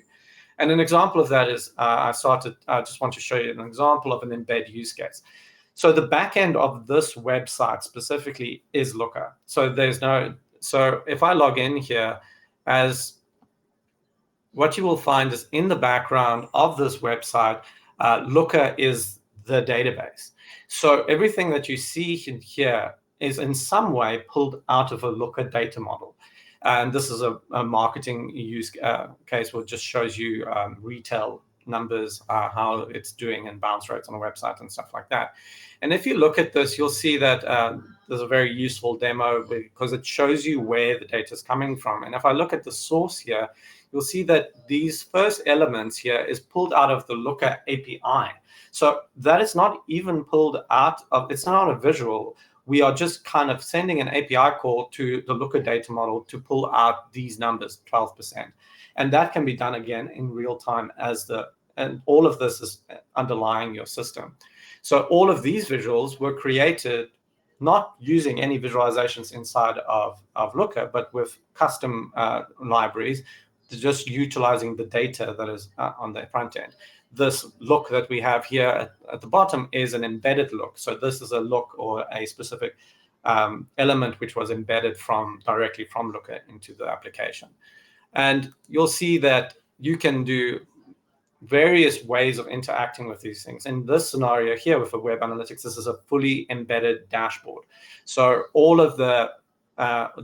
Speaker 3: And an example of that is I just want to show you an example of an embed use case. So the back end of this website specifically is Looker. So if I log in here, what you will find is in the background of this website, Looker is the database. So everything that you see in here is in some way pulled out of a Looker data model. And this is a marketing use case where it just shows you retail numbers, how it's doing and bounce rates on a website and stuff like that. And if you look at this, you'll see that there's a very useful demo because it shows you where the data is coming from. And if I look at the source here, you'll see that these first elements here is pulled out of the Looker API. So that is not even pulled out of, it's not a visual. We are just kind of sending an API call to the Looker data model to pull out these numbers, 12%. And that can be done again in real time and all of this is underlying your system. So all of these visuals were created not using any visualizations inside of Looker, but with custom libraries, just utilizing the data that is on the front end. This look that we have here at the bottom is an embedded look. So this is a look or a specific element which was embedded directly from Looker into the application. And you'll see that you can do various ways of interacting with these things. In this scenario here with a web analytics, this is a fully embedded dashboard. So all of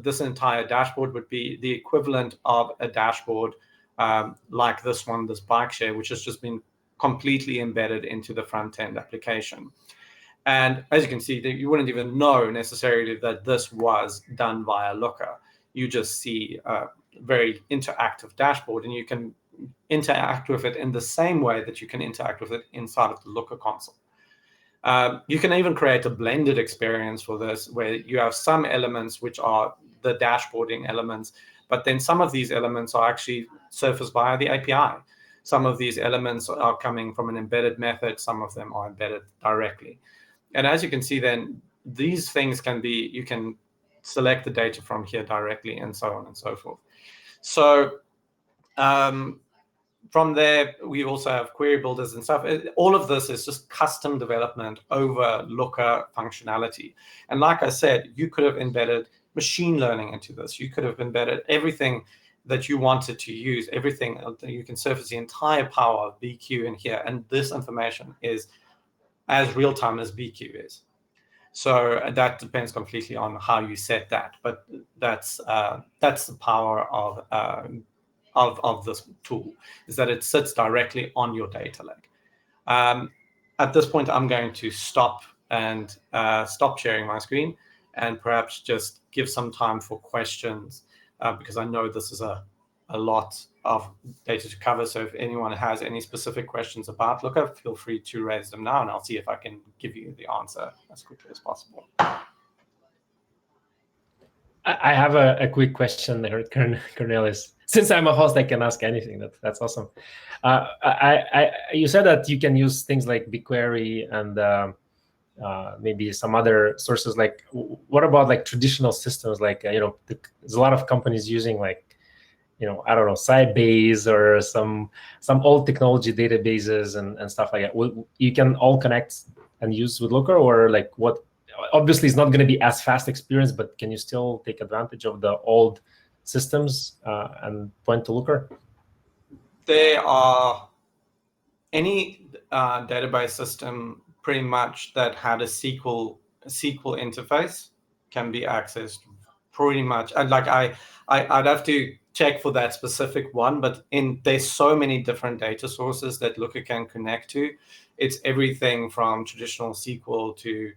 Speaker 3: this entire dashboard would be the equivalent of a dashboard like this one, this bike share, which has just been completely embedded into the front end application. And as you can see, you wouldn't even know necessarily that this was done via Looker. You just see a very interactive dashboard, and you can interact with it in the same way that you can interact with it inside of the Looker console. You can even create a blended experience for this, where you have some elements which are the dashboarding elements, but then some of these elements are actually surfaced via the API. Some of these elements are coming from an embedded method. Some of them are embedded directly. And as you can see, then these things you can select the data from here directly and so on and so forth. So from there, we also have query builders and stuff. All of this is just custom development over Looker functionality. And like I said, you could have embedded machine learning into this. You could have embedded everything that you wanted to use, everything. You can surface the entire power of BQ in here. And this information is as real-time as BQ is. So that depends completely on how you set that. But that's the power of this tool, is that it sits directly on your data lake. At this point, I'm going to stop sharing my screen and perhaps just give some time for questions because I know this is a lot of data to cover. So if anyone has any specific questions about Looker, feel free to raise them now, and I'll see if I can give you the answer as quickly as possible.
Speaker 2: I have a quick question there, Cornelius. Since I'm a host, I can ask anything. That's awesome. You said that you can use things like Bigquery and maybe some other sources. Like, what about like traditional systems? Like, there's a lot of companies using like, I don't know, Sybase or some old technology databases and stuff like that. You can all connect and use with Looker, or like what? Obviously, it's not going to be as fast experience, but can you still take advantage of the old systems and point to Looker?
Speaker 3: There are any database system pretty much that had a SQL interface can be accessed pretty much. I'd have to check for that specific one, but there's so many different data sources that Looker can connect to. It's everything from traditional SQL to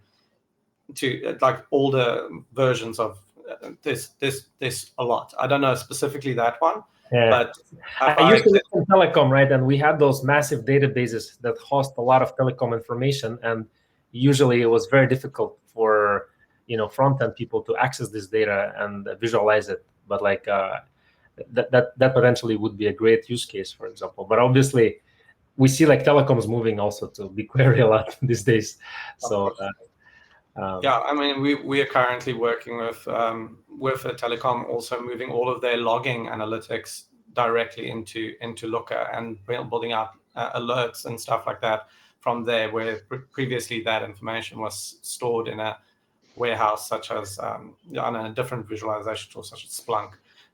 Speaker 3: like older versions of there's a lot. I don't know specifically that one, but
Speaker 2: I used to work in telecom, right? And we had those massive databases that host a lot of telecom information, and usually it was very difficult for front-end people to access this data and visualize it. But like that potentially would be a great use case, for example. But obviously, we see like telecoms moving also to BigQuery a lot these days. So.
Speaker 3: Yeah, I mean, we are currently working with a telecom also moving all of their logging analytics directly into Looker and building up alerts and stuff like that from there, where previously that information was stored in a warehouse such as on a different visualization tool such as Splunk.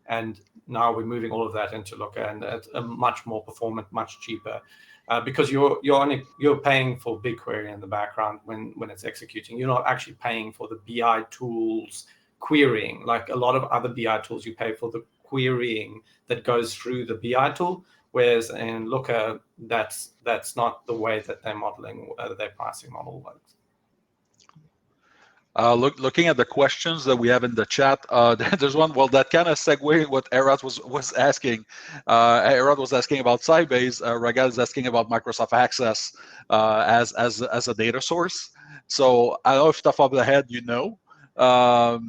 Speaker 3: And now we're moving all of that into Looker, and it's a much more performant, much cheaper, because you're paying for BigQuery in the background when it's executing. You're not actually paying for the BI tools querying. Like a lot of other BI tools, you pay for the querying that goes through the BI tool, whereas in Looker, that's not the way that they're modeling, their pricing model works.
Speaker 1: Looking at the questions that we have in the chat, there's one. Well, that kind of segue what Erad was asking. Erad was asking about Sybase. Ragal is asking about Microsoft Access as a data source. So I don't know if off the top of the head you know.
Speaker 3: I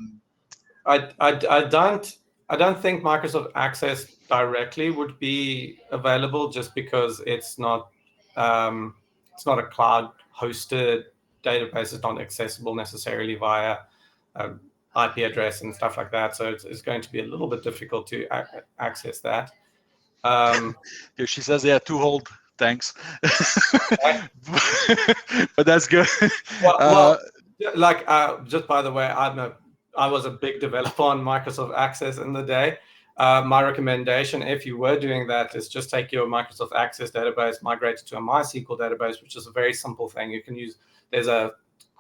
Speaker 3: don't think Microsoft Access directly would be available, just because it's not a cloud hosted database. Is not accessible necessarily via IP address and stuff like that. So it's going to be a little bit difficult to access that.
Speaker 1: Here she says, yeah, too old. Thanks. But that's good.
Speaker 3: Just by the way, I was a big developer on Microsoft Access in the day. My recommendation, if you were doing that, is just take your Microsoft Access database, migrate it to a MySQL database, which is a very simple thing. You can use. There's a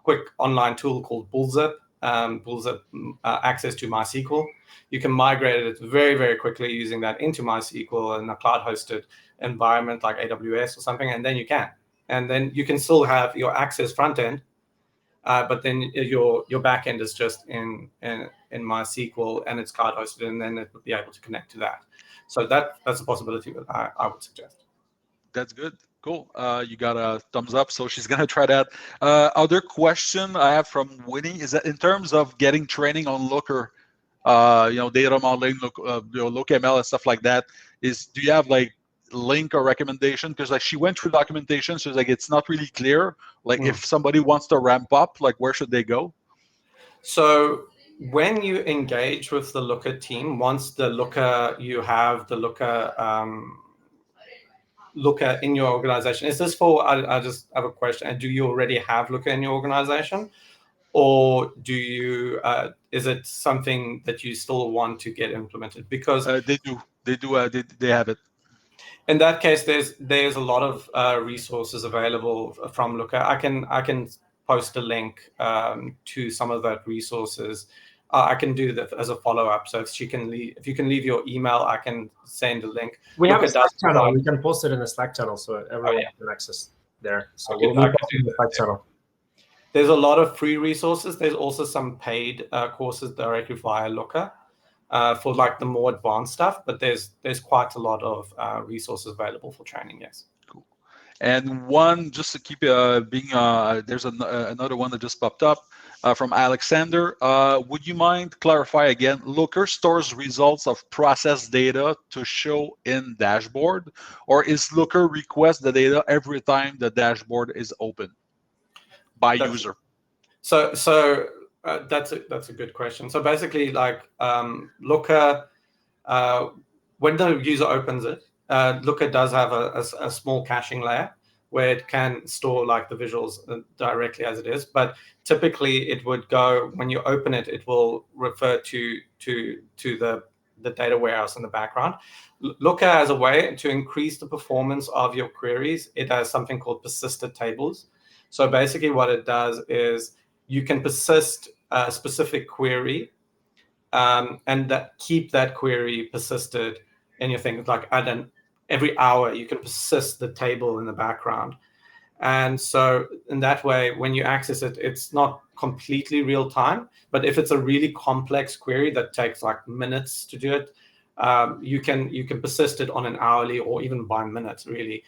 Speaker 3: quick online tool called Bullzip, access to MySQL. You can migrate it very, very quickly using that into MySQL in a cloud-hosted environment like AWS or something, and then you can still have your Access front end, but then your back end is just in MySQL and it's cloud-hosted, and then it would be able to connect to that. So that's a possibility that I would suggest.
Speaker 1: That's good. Cool. You got a thumbs up, so she's gonna try that. Other question I have from Winnie is that in terms of getting training on Looker, data modeling, LookML and stuff like that, do you have like link or recommendation? Because like she went through documentation, so it's not really clear. Like if somebody wants to ramp up, like where should they go?
Speaker 3: So when you engage with the Looker team, once you have the Looker in your organization. Is this for, I just have a question, do you already have Looker in your organization? Or do you, is it something that you still want to get implemented? Because
Speaker 1: they have it.
Speaker 3: In that case, there's a lot of resources available from Looker. I can post a link to some of that resources. I can do that as a follow-up. So if you can leave your email, I can send a link.
Speaker 2: We have a Slack channel. We can post it in the Slack channel so everyone can access there. So we'll post it in the Slack channel.
Speaker 3: There's a lot of free resources. There's also some paid courses directly via Looker for like the more advanced stuff. But there's quite a lot of resources available for training. Yes.
Speaker 1: Cool. And one just to keep there's another one that just popped up. From Alexander, would you mind clarify again? Looker stores results of processed data to show in dashboard, or is Looker request the data every time the dashboard is open by user?
Speaker 3: So that's a good question. So basically, like Looker, when the user opens it, Looker does have a small caching layer where it can store like the visuals directly as it is. But typically it would go, when you open it, it will refer to the data warehouse in the background. Looker as a way to increase the performance of your queries, it has something called persisted tables. So basically what it does is you can persist a specific query and keep that query persisted in your thing. Like every hour you can persist the table in the background. And so in that way, when you access it, it's not completely real time, but if it's a really complex query that takes like minutes to do it, you can persist it on an hourly or even by minute really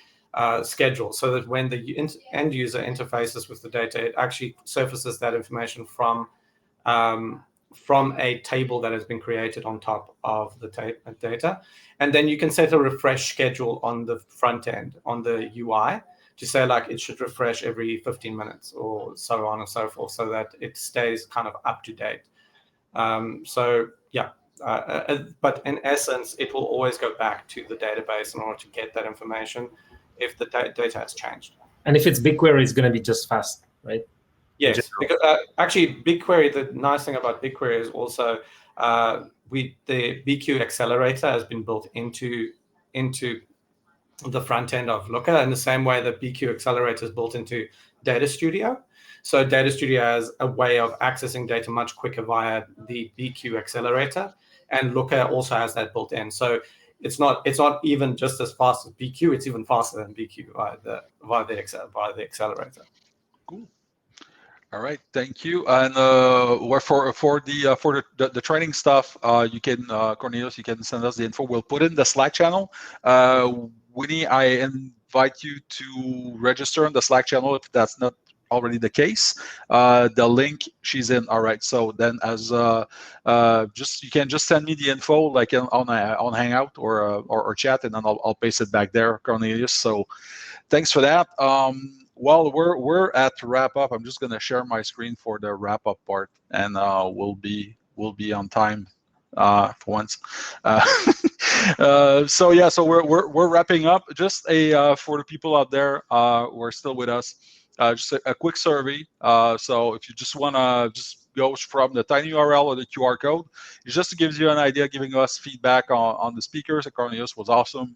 Speaker 3: schedule, so that when the end user interfaces with the data, it actually surfaces that information from a table that has been created on top of the data. And then you can set a refresh schedule on the front end, on the UI, to say like it should refresh every 15 minutes or so on and so forth, so that it stays kind of up to date. So yeah, But in essence, it will always go back to the database in order to get that information if the data has changed.
Speaker 2: And if it's BigQuery, it's going to be just fast, right?
Speaker 3: Yes, because actually BigQuery, the nice thing about BigQuery is also the BQ accelerator has been built into the front end of Looker in the same way that BQ accelerator is built into Data Studio. So Data Studio has a way of accessing data much quicker via the BQ accelerator, and Looker also has that built in. So it's not even just as fast as BQ; it's even faster than BQ via the accelerator.
Speaker 1: Cool. All right, thank you. And for the training stuff, you can Cornelius, you can send us the info. We'll put in the Slack channel. Winnie, I invite you to register on the Slack channel if that's not already the case. The link she's in. All right. So then, as you can just send me the info like on Hangout or chat, and then I'll paste it back there, Cornelius. So thanks for that. Well, we're at wrap up. I'm just gonna share my screen for the wrap up part, and we'll be on time for once. So yeah, so we're wrapping up. Just for the people out there who are still with us, just a quick survey. So if you just wanna just go from the tiny URL or the QR code, it just gives you an idea, giving us feedback on the speakers. Cornelius was awesome.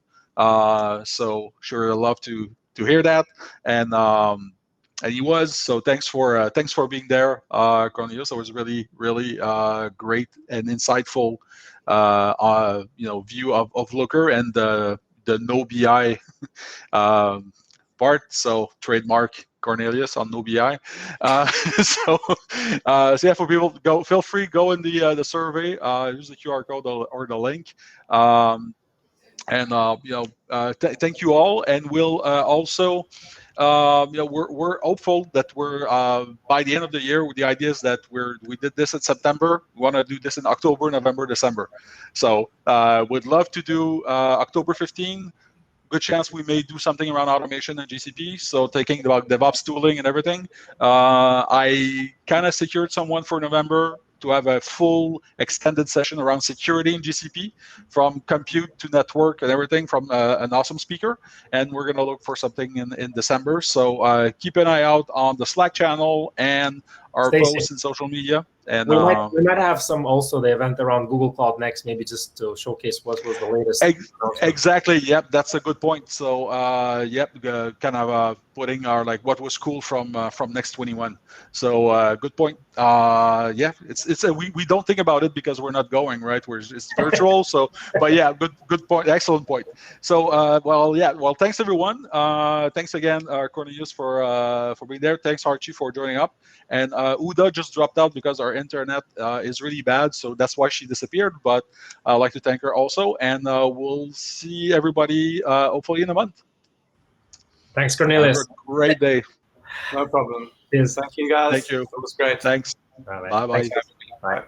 Speaker 1: So sure, I'd love to hear that, and he was. So thanks for being there, Cornelius. It was really great and insightful view of Looker and the no BI part. So trademark Cornelius on no BI. So yeah, for people, feel free, go in the survey, use the QR code or the link. Thank you all, and we'll also, we're hopeful that we're by the end of the year. The idea is that we did this in September. We want to do this in October, November, December. So we'd love to do October 15. Good chance we may do something around automation and GCP. So taking about DevOps tooling and everything. I kind of secured someone for November to have a full extended session around security in GCP, from compute to network and everything, from an awesome speaker. And we're going to look for something in December. So keep an eye out on the Slack channel and our posts in social media. And
Speaker 2: we might have some also the event around Google Cloud Next, maybe just to showcase what was the latest.
Speaker 1: Exactly. Yep, that's a good point. So kind of putting our what was cool from Next 21. So good point. We don't think about it because we're not going, right. It's virtual. So but yeah, good point. Excellent point. So thanks everyone. Thanks again, Cornelius, for being there. Thanks Archie for joining up. And Uda just dropped out because our internet is really bad, so that's why she disappeared. But I'd like to thank her also, and we'll see everybody hopefully in a month.
Speaker 2: Thanks, Cornelius.
Speaker 1: Have a great day.
Speaker 3: No problem.
Speaker 2: Yes.
Speaker 3: Thank you, guys.
Speaker 1: Thank you.
Speaker 3: It was great.
Speaker 1: Thanks.
Speaker 2: Bye-bye.
Speaker 1: Bye-bye.
Speaker 3: Bye.